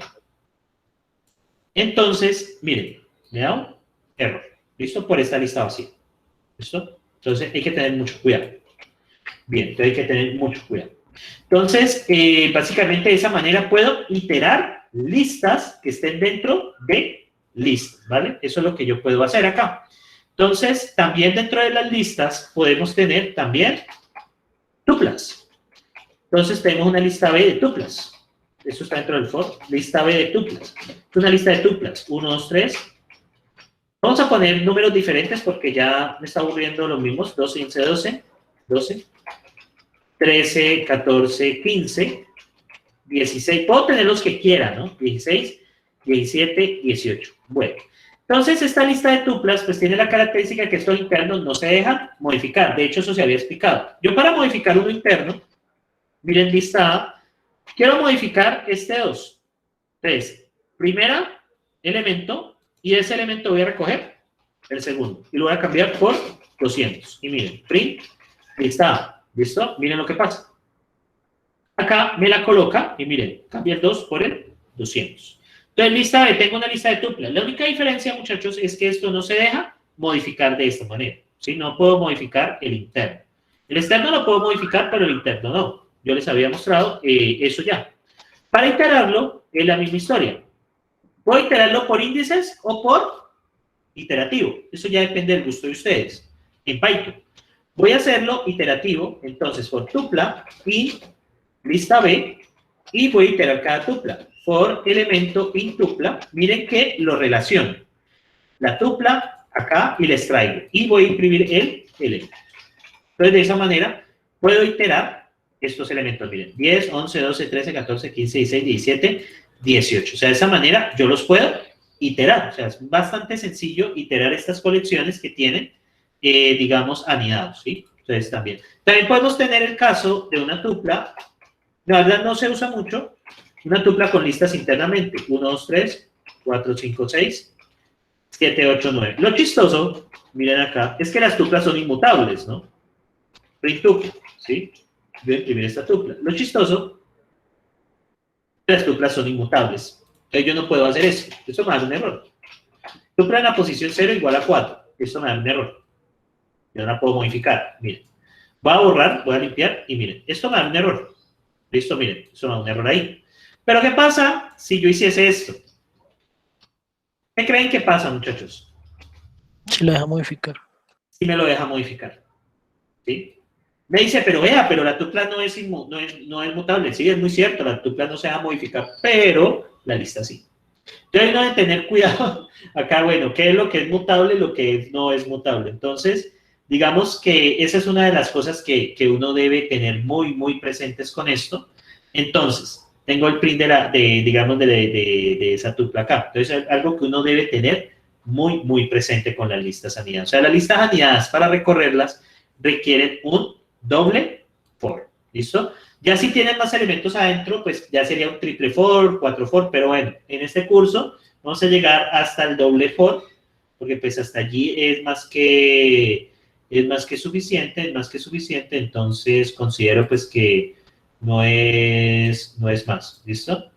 Speaker 1: entonces, miren, me da un error. ¿Listo? Por esta lista vacía. ¿Listo? Entonces hay que tener mucho cuidado. Bien, entonces hay que tener mucho cuidado. Entonces, básicamente de esa manera puedo iterar listas que estén dentro de listas, ¿vale? Eso es lo que yo puedo hacer acá. Entonces, también dentro de las listas podemos tener también tuplas. Entonces, tenemos una lista B de tuplas. Eso está dentro del for, lista B de tuplas. Es una lista de tuplas. 1, 2, 3. Vamos a poner números diferentes porque ya me está aburriendo los mismos. 12, 15, 12, 12, 13, 14, 15, 16. Puedo tener los que quiera, ¿no? 16, 17, 18. Bueno, Entonces, esta lista de tuplas, pues tiene la característica que estos internos no se dejan modificar. De hecho, eso se había explicado. Yo para modificar uno interno, miren, lista A, quiero modificar este 2. Entonces, primera elemento, y ese elemento voy a recoger el segundo. Y lo voy a cambiar por 200. Y miren, print, lista A. ¿Listo? Miren lo que pasa. Acá me la coloca, y miren, cambia el 2 por el 200. Entonces, lista B, tengo una lista de tuplas. La única diferencia, muchachos, es que esto no se deja modificar de esta manera. ¿Sí? No puedo modificar el interno. El externo lo puedo modificar, pero el interno no. Yo les había mostrado eso ya. Para iterarlo, es la misma historia. Puedo iterarlo por índices o por iterativo. Eso ya depende del gusto de ustedes. En Python. Voy a hacerlo iterativo, entonces, por tupla y lista B, y voy a iterar cada tupla. For elemento in tupla, miren que lo relaciono. La tupla acá y les traigo. Y voy a imprimir el elemento. Entonces, de esa manera, puedo iterar estos elementos. Miren, 10, 11, 12, 13, 14, 15, 16, 17, 18. O sea, de esa manera yo los puedo iterar. O sea, es bastante sencillo iterar estas colecciones que tienen, digamos, anidados, ¿sí? Entonces, también podemos tener el caso de una tupla. La verdad no se usa mucho. Una tupla con listas internamente. 1, 2, 3, 4, 5, 6, 7, 8, 9. Lo chistoso, miren acá, es que las tuplas son inmutables, ¿no? Print tupla, ¿sí? Voy a imprimir esta tupla. Lo chistoso, las tuplas son inmutables. Entonces yo no puedo hacer eso. Eso me da un error. Tupla en la posición 0 igual a 4. Esto me da un error. Yo no la puedo modificar. Miren. Voy a borrar, voy a limpiar y miren, esto me da un error. Listo, miren, eso me da un error ahí. Pero ¿qué pasa si yo hiciese esto? ¿Qué creen que pasa, muchachos?
Speaker 3: Si lo deja modificar.
Speaker 1: Si me lo deja modificar. ¿Sí? Me dice, pero vea, pero la tupla no es mutable. Sí, es muy cierto, la tupla no se deja modificar, pero la lista sí. Entonces, no deben tener cuidado acá, bueno, qué es lo que es mutable y lo que no es mutable. Entonces, digamos que esa es una de las cosas que uno debe tener muy, muy presentes con esto. Entonces, tengo el print de esa tupla acá. Entonces, algo que uno debe tener muy, muy presente con las listas anidadas. O sea, las listas anidadas, para recorrerlas, requieren un doble for. ¿Listo? Ya si tienen más elementos adentro, pues ya sería un triple for, 4 for, pero bueno, en este curso vamos a llegar hasta el doble for, porque pues hasta allí es más que suficiente, entonces considero pues que no es más, ¿listo?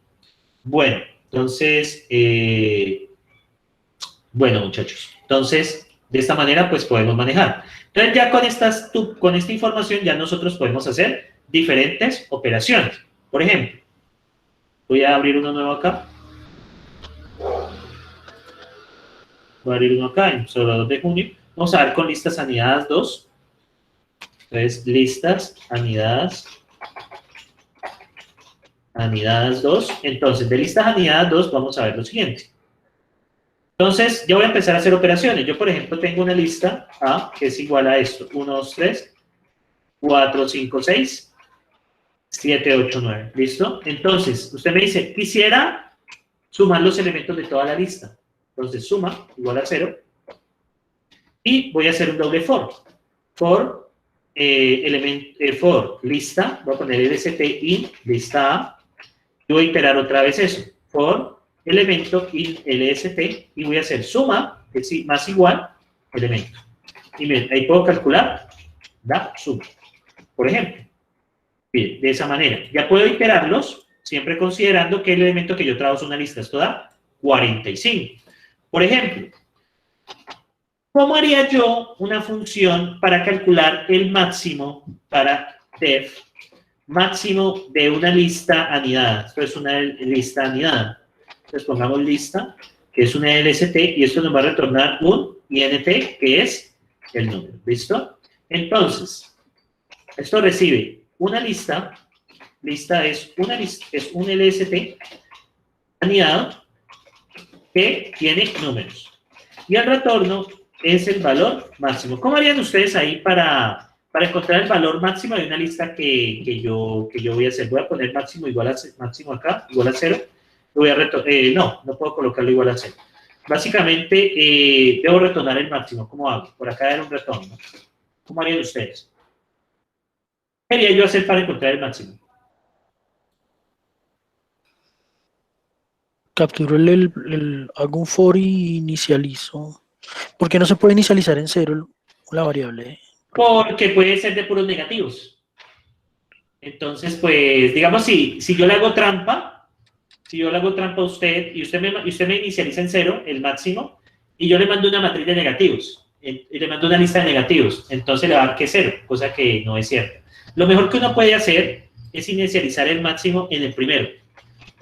Speaker 1: Bueno, entonces, bueno, muchachos, entonces, de esta manera, pues podemos manejar. Entonces, ya con esta información, ya nosotros podemos hacer diferentes operaciones. Por ejemplo, voy a abrir uno nuevo acá. Voy a abrir uno acá, en solo 2 de junio. Vamos a ver con listas anidadas 2. Entonces, listas anidadas 2. Entonces, de listas anidadas 2 vamos a ver lo siguiente. Entonces, yo voy a empezar a hacer operaciones. Yo, por ejemplo, tengo una lista A que es igual a esto. 1, 2, 3, 4, 5, 6, 7, 8, 9. ¿Listo? Entonces, usted me dice, quisiera sumar los elementos de toda la lista. Entonces, suma igual a 0. Y voy a hacer un doble for. For, for lista, voy a poner lst in lista A. Y voy a iterar otra vez eso. For elemento in lst y voy a hacer suma, que es más igual, elemento. Y miren, ahí puedo calcular la suma. Por ejemplo, miren, de esa manera. Ya puedo iterarlos, siempre considerando que el elemento que yo trabajo es una lista. Esto da 45. Por ejemplo, ¿cómo haría yo una función para calcular el máximo para def máximo de una lista anidada? Esto es una lista anidada. Entonces pongamos lista, que es una LST, y esto nos va a retornar un INT, que es el número. ¿Listo? Entonces, esto recibe una lista es un LST anidado que tiene números. Y el retorno es el valor máximo. ¿Cómo harían ustedes ahí para encontrar el valor máximo de una lista que yo voy a hacer? Voy a poner máximo igual a máximo acá, igual a 0. Voy a no puedo colocarlo igual a 0. básicamente debo retornar el máximo. ¿Cómo hago? Por acá era un retorno. ¿Cómo harían ustedes? ¿Qué haría yo hacer para encontrar el máximo?
Speaker 3: Capturo hago un for y inicializo. ¿Por qué no se puede inicializar en cero la variable?
Speaker 1: Porque puede ser de puros negativos. Entonces, pues, digamos, si yo le hago trampa a usted y usted me inicializa en cero, el máximo, y yo le mando una matriz de negativos, y le mando una lista de negativos, entonces le va a dar que cero, cosa que no es cierta. Lo mejor que uno puede hacer es inicializar el máximo en el primero.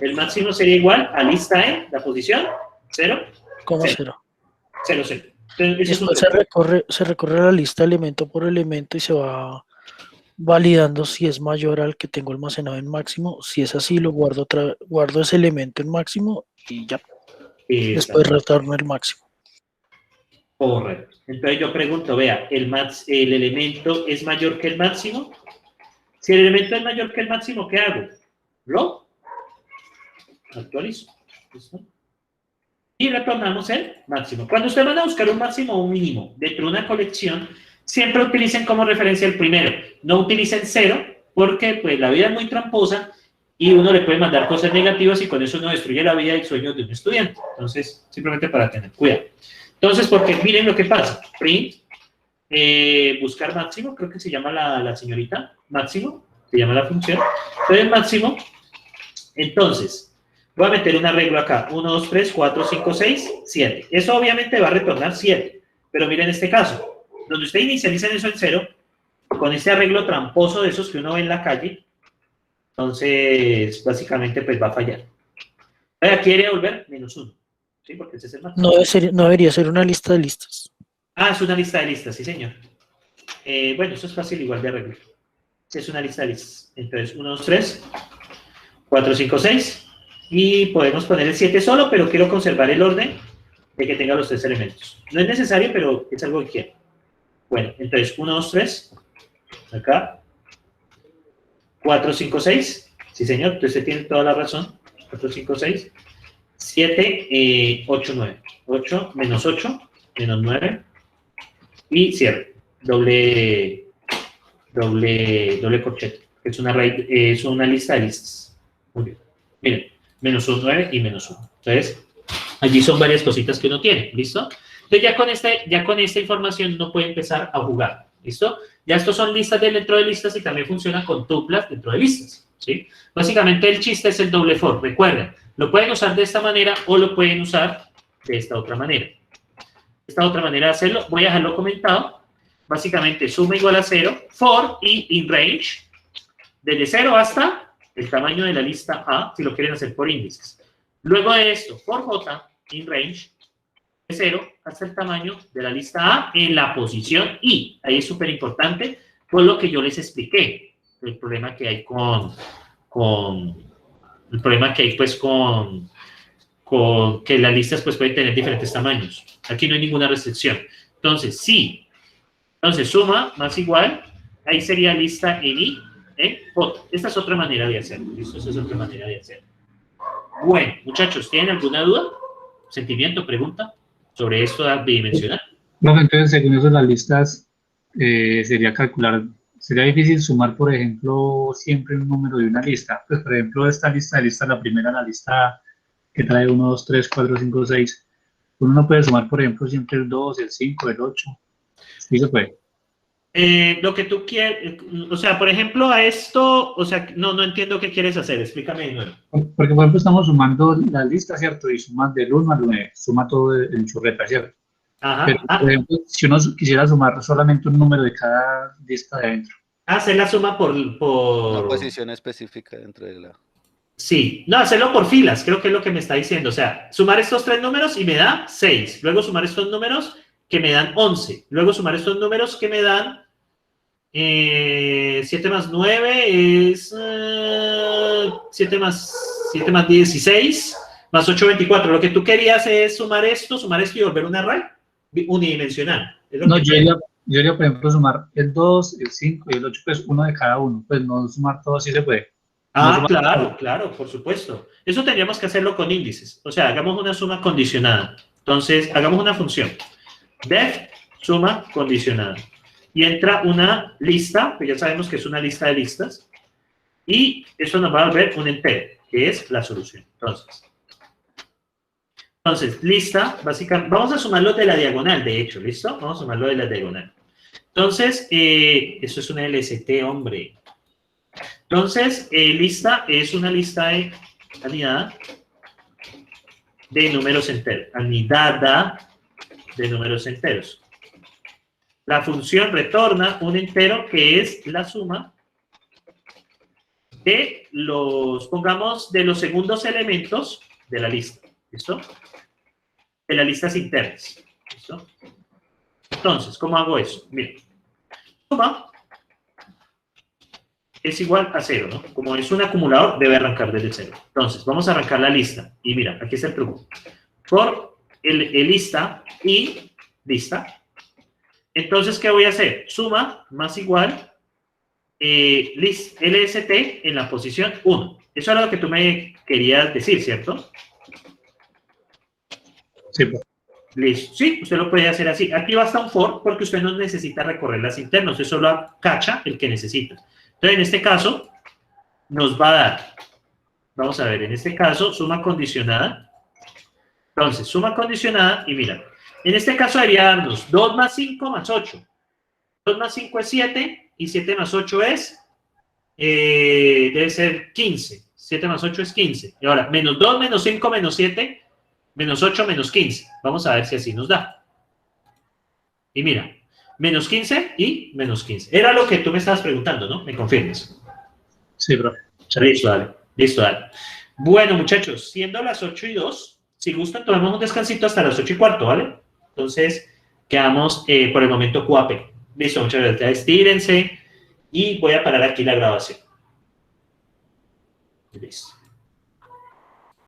Speaker 1: El máximo sería igual a lista en la posición 0,
Speaker 3: ¿Cómo
Speaker 1: 0,
Speaker 3: 0?
Speaker 1: 0, 0. Entonces, eso
Speaker 3: Después se recorre la lista elemento por elemento y se va validando si es mayor al que tengo almacenado en máximo. Si es así, lo guardo ese elemento en máximo y ya. Después retorno el máximo.
Speaker 1: Correcto. Entonces yo pregunto, vea, ¿el elemento es mayor que el máximo? Si el elemento es mayor que el máximo, ¿qué hago? Lo actualizo. ¿Listo? Y retornamos el máximo. Cuando ustedes van a buscar un máximo o un mínimo dentro de una colección, siempre utilicen como referencia el primero. No utilicen 0, porque pues la vida es muy tramposa y uno le puede mandar cosas negativas y con eso uno destruye la vida y el sueño de un estudiante. Entonces, simplemente para tener cuidado. Entonces, porque miren lo que pasa. Print, buscar máximo, creo que se llama la señorita, máximo, se llama la función. Entonces, máximo, entonces, voy a meter un arreglo acá, 1, 2, 3, 4, 5, 6, 7. Eso obviamente va a retornar 7, pero miren este caso, donde usted inicializa eso en 0, con este arreglo tramposo de esos que uno ve en la calle, entonces, básicamente, pues va a fallar. Aquí debería volver -1, ¿sí? Porque ese es el máximo.
Speaker 3: No debería ser una lista de listas.
Speaker 1: Ah, es una lista de listas, sí, señor. Bueno, eso es fácil igual de arreglar. Sí, es una lista de listas. Entonces, 1, 2, 3, 4, 5, 6. Y podemos poner el 7 solo, pero quiero conservar el orden de que tenga los 3 elementos. No es necesario, pero es algo que quiero. Bueno, entonces 1, 2, 3. Acá. 4, 5, 6. Sí, señor, entonces tiene toda la razón. 4, 5, 6. 7, 8, 9. 8, menos 8, menos 9. Y cierre. Doble corchete. Es una lista de listas. Muy bien. Miren. -1, 9 y -1. Entonces, allí son varias cositas que uno tiene, ¿listo? Entonces, ya con esta información uno puede empezar a jugar, ¿listo? Ya estos son listas dentro de listas y también funciona con tuplas dentro de listas, ¿sí? Básicamente el chiste es el doble for, recuerden, lo pueden usar de esta manera o lo pueden usar de esta otra manera. Esta otra manera de hacerlo, voy a dejarlo comentado, básicamente suma igual a 0, for y in range, desde 0 hasta el tamaño de la lista A, si lo quieren hacer por índices. Luego de esto, for j, in range, de 0 hasta el tamaño de la lista A en la posición I. Ahí es súper importante, por lo que yo les expliqué, el problema que hay el problema que hay pues con que las listas pues pueden tener diferentes tamaños. Aquí no hay ninguna restricción. Entonces, sí. Entonces, suma más igual, ahí sería lista en I, esta es otra manera de hacerlo. ¿Listo? Esta es otra manera de hacerlo. Bueno, muchachos, ¿tienen alguna duda, sentimiento, pregunta sobre esto bidimensional?
Speaker 5: No, entonces, según eso, las listas sería difícil sumar, por ejemplo, siempre un número de una lista. Pues, por ejemplo, esta lista, la primera, la lista que trae 1, 2, 3, 4, 5, 6. Uno no puede sumar, por ejemplo, siempre el 2, el 5, el 8. Sí se puede.
Speaker 1: Lo que tú quieres, o sea, por ejemplo, a esto, o sea, no entiendo qué quieres hacer, explícame de nuevo.
Speaker 5: Porque, por ejemplo, estamos sumando la lista, ¿cierto? Y sumas del 1 al 9, suma todo en churreta, ¿cierto?
Speaker 1: Ajá.
Speaker 5: Pero, por ejemplo, si uno quisiera sumar solamente un número de cada lista de adentro.
Speaker 1: Hacer la suma por...
Speaker 6: Una posición específica dentro de la...
Speaker 1: Sí, no, hacerlo por filas, creo que es lo que me está diciendo. O sea, sumar estos 3 números y me da 6. Luego sumar estos números que me dan 11. Luego sumar estos números que me dan 7 más 9 es 7 más 16, más 8, 24. Lo que tú querías es sumar esto y volver un array unidimensional.
Speaker 5: No, yo diría, por ejemplo, sumar el 2, el 5 y el 8, pues uno de cada uno. Pues no sumar todo así se puede.
Speaker 1: Ah, claro, por supuesto. Eso tendríamos que hacerlo con índices. O sea, hagamos una suma condicionada. Entonces, hagamos una función. Def suma condicionada. Y entra una lista, pues ya sabemos que es una lista de listas. Y eso nos va a volver un entero, que es la solución. Entonces, lista, básicamente, vamos a sumarlo de la diagonal, de hecho, ¿listo? Vamos a sumarlo de la diagonal. Entonces, eso es una LST, hombre. Entonces, lista es una lista de anidada de números enteros. Anidada de números enteros. La función retorna un entero que es la suma de los, pongamos, de los segundos elementos de la lista. ¿Listo? De las listas internas. ¿Listo? Entonces, ¿cómo hago eso? Miren, suma es igual a 0, ¿no? Como es un acumulador, debe arrancar desde 0. Entonces, vamos a arrancar la lista. Y mira, aquí está el truco. Por el lista y lista. Entonces, ¿qué voy a hacer? Suma más igual LST en la posición 1. Eso era lo que tú me querías decir, ¿cierto?
Speaker 5: Sí, profe.
Speaker 1: Listo. Sí, usted lo puede hacer así. Aquí basta un for porque usted no necesita recorrer las internas. Usted solo cacha el que necesita. Entonces, en este caso, nos va a dar, vamos a ver, en este caso, suma condicionada. Entonces, suma condicionada y mira, en este caso debería darnos 2 más 5 más 8. 2 más 5 es 7 y 7 más 8 es, debe ser 15. 7 más 8 es 15. Y ahora, menos 2, menos 5, menos 7, menos 8, menos 15. Vamos a ver si así nos da. Y mira, menos 15 y menos 15. Era lo que tú me estabas preguntando, ¿no? ¿Me confirmas?
Speaker 5: Sí, profe.
Speaker 1: Listo, dale. Listo, dale. Bueno, muchachos, siendo las 8:02, si gustan, tomemos un descansito hasta las 8:15, ¿vale? Entonces, quedamos por el momento QAP. Listo, muchas gracias. Estírense y voy a parar aquí la grabación. Listo.